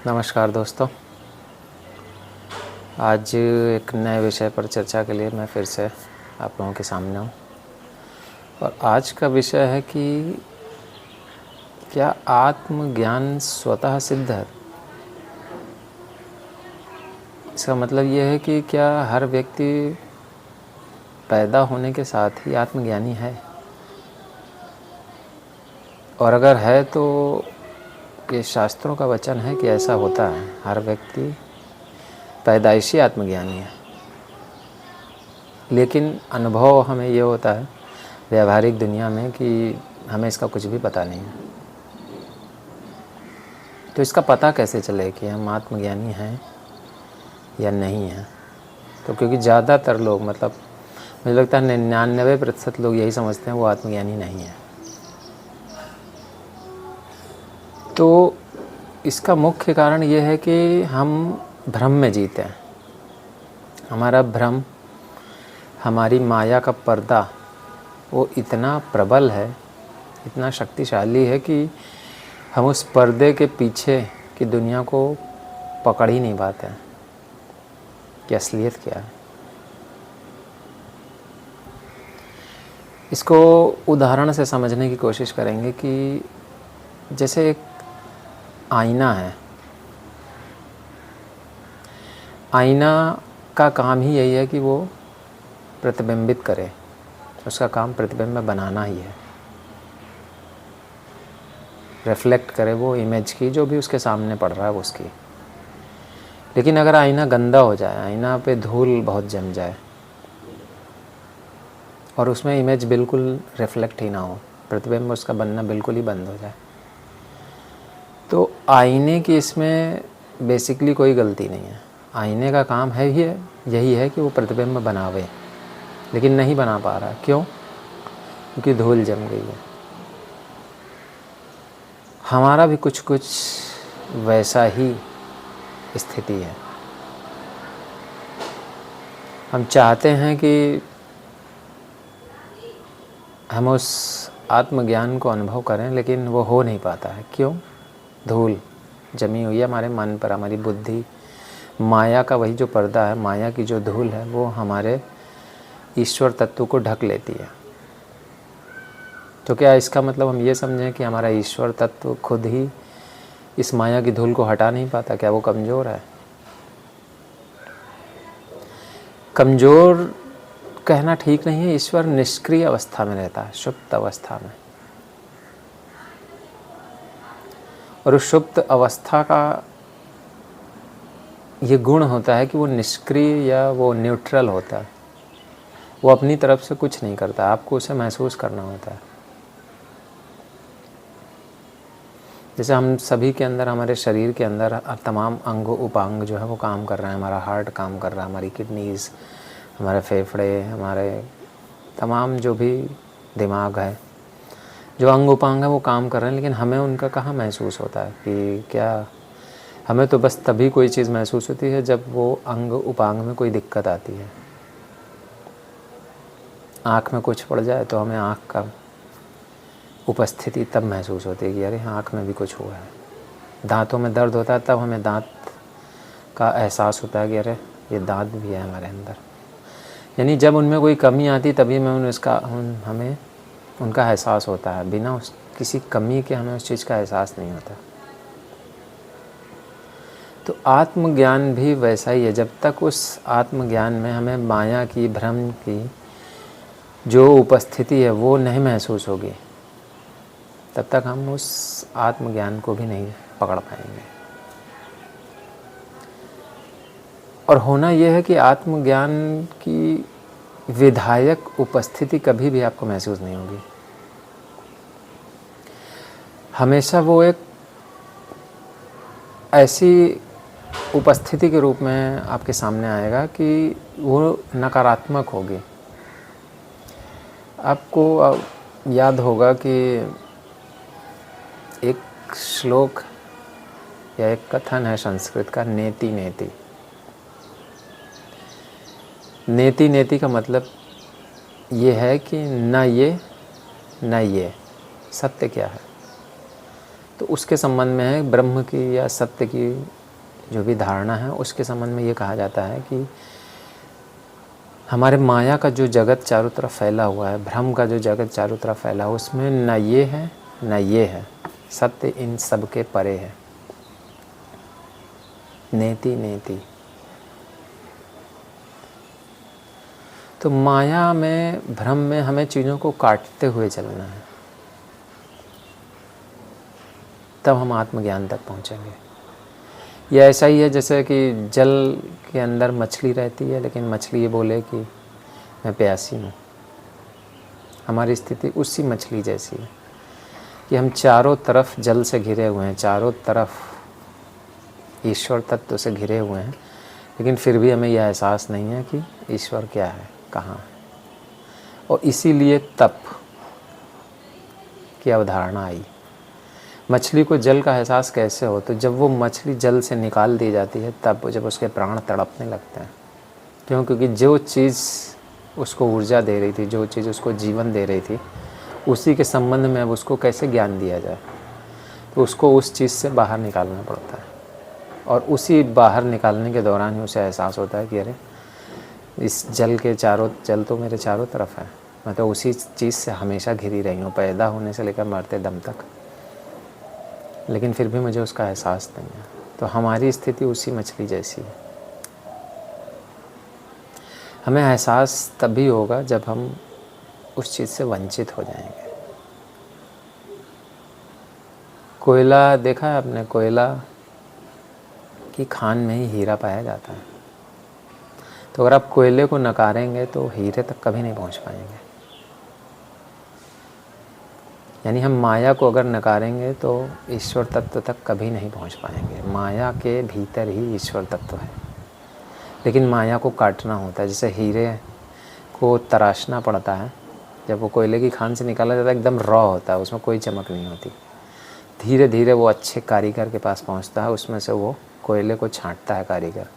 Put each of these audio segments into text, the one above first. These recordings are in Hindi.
नमस्कार दोस्तों। आज एक नए विषय पर चर्चा के लिए मैं फिर से आप लोगों के सामने हूँ और आज का विषय है कि क्या आत्मज्ञान स्वतः सिद्ध है। इसका मतलब ये है कि क्या हर व्यक्ति पैदा होने के साथ ही आत्मज्ञानी है, और अगर है तो ये शास्त्रों का वचन है कि ऐसा होता है। हर व्यक्ति पैदाइशी आत्मज्ञानी है, लेकिन अनुभव हमें ये होता है व्यावहारिक दुनिया में कि हमें इसका कुछ भी पता नहीं है। तो इसका पता कैसे चले कि हम आत्मज्ञानी हैं या नहीं हैं। तो क्योंकि ज़्यादातर लोग, मतलब मुझे लगता है 99% लोग यही समझते हैं वो आत्मज्ञानी नहीं है। तो इसका मुख्य कारण ये है कि हम भ्रम में जीते हैं। हमारा भ्रम, हमारी माया का पर्दा वो इतना प्रबल है, इतना शक्तिशाली है कि हम उस पर्दे के पीछे की दुनिया को पकड़ ही नहीं पाते हैं कि असलियत क्या है। इसको उदाहरण से समझने की कोशिश करेंगे कि जैसे एक आईना है। आईना का काम ही यही है कि वो प्रतिबिंबित करे, उसका काम प्रतिबिंब बनाना ही है, रिफ्लेक्ट करे वो इमेज की जो भी उसके सामने पड़ रहा है उसकी। लेकिन अगर आईना गंदा हो जाए, आईना पे धूल बहुत जम जाए और उसमें इमेज बिल्कुल रिफ्लेक्ट ही ना हो, प्रतिबिंब उसका बनना बिल्कुल ही बंद हो जाए, तो आईने की इसमें बेसिकली कोई गलती नहीं है। आईने का काम है ही यही है कि वो प्रतिबिंब बनावे, लेकिन नहीं बना पा रहा। क्यों? क्योंकि धूल जम गई है। हमारा भी कुछ कुछ वैसा ही स्थिति है। हम चाहते हैं कि हम उस आत्मज्ञान को अनुभव करें, लेकिन वो हो नहीं पाता है। क्यों? धूल जमी हुई है हमारे मन पर, हमारी बुद्धि, माया का वही जो पर्दा है, माया की जो धूल है वो हमारे ईश्वर तत्व को ढक लेती है। तो क्या इसका मतलब हम ये समझें कि हमारा ईश्वर तत्व खुद ही इस माया की धूल को हटा नहीं पाता? क्या वो कमज़ोर है? कमज़ोर कहना ठीक नहीं है। ईश्वर निष्क्रिय अवस्था में रहता है, सुप्त अवस्था में, और उस सुप्त अवस्था का ये गुण होता है कि वो निष्क्रिय या वो न्यूट्रल होता है। वो अपनी तरफ से कुछ नहीं करता, आपको उसे महसूस करना होता है। जैसे हम सभी के अंदर, हमारे शरीर के अंदर तमाम अंग उपांग जो है वो काम कर रहे हैं। हमारा हार्ट काम कर रहा है, हमारी किडनीज़, हमारे फेफड़े, हमारे तमाम जो भी दिमाग है, जो अंग उपांग है वो काम कर रहे हैं, लेकिन हमें उनका कहाँ महसूस होता है कि क्या? हमें तो बस तभी कोई चीज़ महसूस होती है जब वो अंग उपांग में कोई दिक्कत आती है। आँख में कुछ पड़ जाए तो हमें आँख का उपस्थिति तब महसूस होती है कि अरे आँख में भी कुछ हुआ है। दांतों में दर्द होता है तब हमें दांत का एहसास होता है कि अरे ये दांत भी है हमारे अंदर। यानी जब उनमें कोई कमी आती तभी हमें उनका एहसास होता है। बिना उस किसी कमी के हमें उस चीज़ का एहसास नहीं होता। तो आत्मज्ञान भी वैसा ही है। जब तक उस आत्मज्ञान में हमें माया की, भ्रम की जो उपस्थिति है वो नहीं महसूस होगी, तब तक हम उस आत्मज्ञान को भी नहीं पकड़ पाएंगे। और होना यह है कि आत्मज्ञान की विधायक उपस्थिति कभी भी आपको महसूस नहीं होगी। हमेशा वो एक ऐसी उपस्थिति के रूप में आपके सामने आएगा कि वो नकारात्मक होगी। आपको याद होगा कि एक श्लोक या एक कथन है संस्कृत का, नेति नेति। नेति नेति का मतलब ये है कि न ये न ये। सत्य क्या है? तो उसके संबंध में है ब्रह्म की या सत्य की जो भी धारणा है, उसके संबंध में ये कहा जाता है कि हमारे माया का जो जगत चारों तरफ फैला हुआ है, भ्रम का जो जगत चारों तरफ फैला हुआ है, उसमें न ये है न ये है, सत्य इन सब के परे है। नेति नेति। तो माया में, भ्रम में हमें चीज़ों को काटते हुए चलना है, तब हम आत्मज्ञान तक पहुँचेंगे। यह ऐसा ही है जैसे कि जल के अंदर मछली रहती है, लेकिन मछली ये बोले कि मैं प्यासी हूँ। हमारी स्थिति उसी मछली जैसी है कि हम चारों तरफ जल से घिरे हुए हैं, चारों तरफ ईश्वर तत्व से घिरे हुए हैं, लेकिन फिर भी हमें यह एहसास नहीं है कि ईश्वर क्या है, कहाँ है। और इसीलिए तप की अवधारणा आई। मछली को जल का एहसास कैसे हो? तो जब वो मछली जल से निकाल दी जाती है, तब जब उसके प्राण तड़पने लगते हैं। क्यों? क्योंकि जो चीज़ उसको ऊर्जा दे रही थी, जो चीज़ उसको जीवन दे रही थी, उसी के संबंध में अब उसको कैसे ज्ञान दिया जाए, तो उसको उस चीज़ से बाहर निकालना पड़ता है। और उसी बाहर निकालने के दौरान ही उसे एहसास होता है कि अरे इस जल के चारों, जल तो मेरे चारों तरफ है, मैं तो उसी चीज़ से हमेशा घिरी रही हूँ, पैदा होने से लेकर मरते दम तक, लेकिन फिर भी मुझे उसका एहसास नहीं है। तो हमारी स्थिति उसी मछली जैसी है। हमें एहसास तभी होगा जब हम उस चीज़ से वंचित हो जाएंगे। कोयला देखा है आपने? कोयला की खान में ही हीरा पाया जाता है। तो अगर आप कोयले को नकारेंगे तो हीरे तक कभी नहीं पहुंच पाएंगे। यानी हम माया को अगर नकारेंगे तो ईश्वर तत्व तक कभी नहीं पहुंच पाएंगे। माया के भीतर ही ईश्वर तत्व है, लेकिन माया को काटना होता है। जैसे हीरे को तराशना पड़ता है, जब वो कोयले की खान से निकाला जाता है एकदम रॉ होता है, उसमें कोई चमक नहीं होती। धीरे धीरे वो अच्छे कारीगर के पास पहुंचता है, उसमें से वो कोयले को छांटता है कारीगर,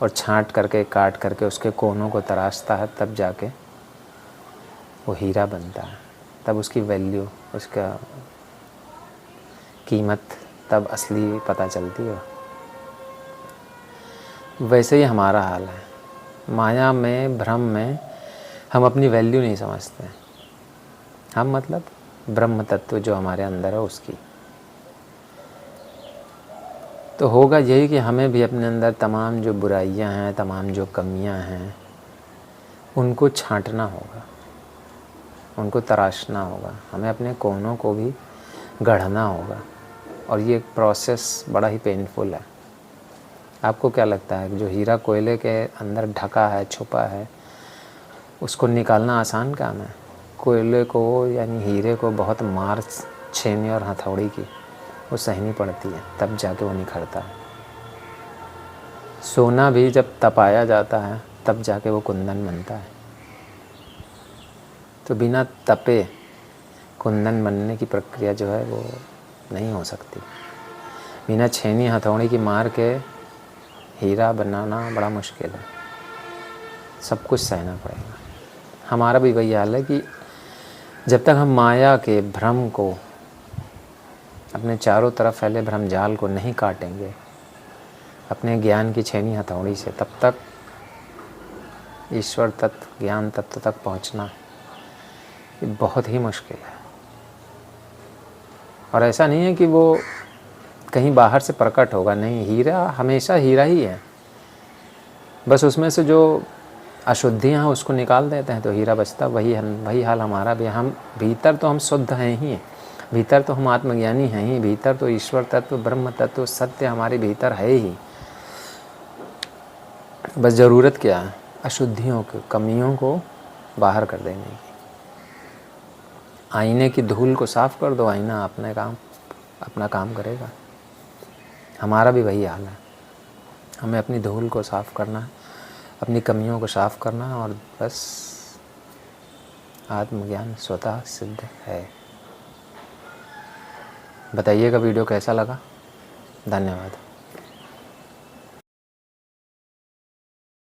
और छांट करके काट करके उसके कोनों को तराशता है, तब जाके वो हीरा बनता है। तब उसकी वैल्यू, उसका कीमत तब असली पता चलती है। वैसे ही हमारा हाल है। माया में, भ्रम में हम अपनी वैल्यू नहीं समझते। हम मतलब ब्रह्म तत्व जो हमारे अंदर है उसकी। तो होगा यही कि हमें भी अपने अंदर तमाम जो बुराइयां हैं, तमाम जो कमियां हैं, उनको छांटना होगा, उनको तराशना होगा। हमें अपने कोनों को भी गढ़ना होगा, और ये प्रोसेस बड़ा ही पेनफुल है। आपको क्या लगता है कि जो हीरा कोयले के अंदर ढका है, छुपा है, उसको निकालना आसान काम है? कोयले को यानी हीरे को बहुत मार, छेनी और हथौड़ी की वो सहनी पड़ती है, तब जाके वो निखरता है। सोना भी जब तपाया जाता है, तब जाके वो कुंदन बनता है। तो बिना तपे कुंदन बनने की प्रक्रिया जो है वो नहीं हो सकती। बिना छेनी हथौड़ी की मार के हीरा बनाना बड़ा मुश्किल है, सब कुछ सहना पड़ेगा। हमारा भी वही हाल है कि जब तक हम माया के भ्रम को, अपने चारों तरफ फैले भ्रम जाल को नहीं काटेंगे अपने ज्ञान की छेनी हथौड़ी से, तब तक ईश्वर तत्व, ज्ञान तत्व तक पहुंचना ये बहुत ही मुश्किल है। और ऐसा नहीं है कि वो कहीं बाहर से प्रकट होगा, नहीं, हीरा हमेशा हीरा ही है। बस उसमें से जो अशुद्धियाँ हैं उसको निकाल देते हैं तो हीरा बचता। वही हाल हमारा भी। हम भीतर तो हम शुद्ध हैं ही, भीतर तो हम आत्मज्ञानी हैं ही, भीतर तो ईश्वर तत्व, ब्रह्म तत्व, सत्य हमारे भीतर है ही। बस ज़रूरत क्या है? अशुद्धियों को, कमियों को बाहर कर देने की। आईने की धूल को साफ़ कर दो, आईना अपना काम करेगा। हमारा भी वही हाल है। हमें अपनी धूल को साफ़ करना है, अपनी कमियों को साफ़ करना है, और बस आत्मज्ञान स्वतः सिद्ध है। बताइएगा वीडियो कैसा लगा। धन्यवाद।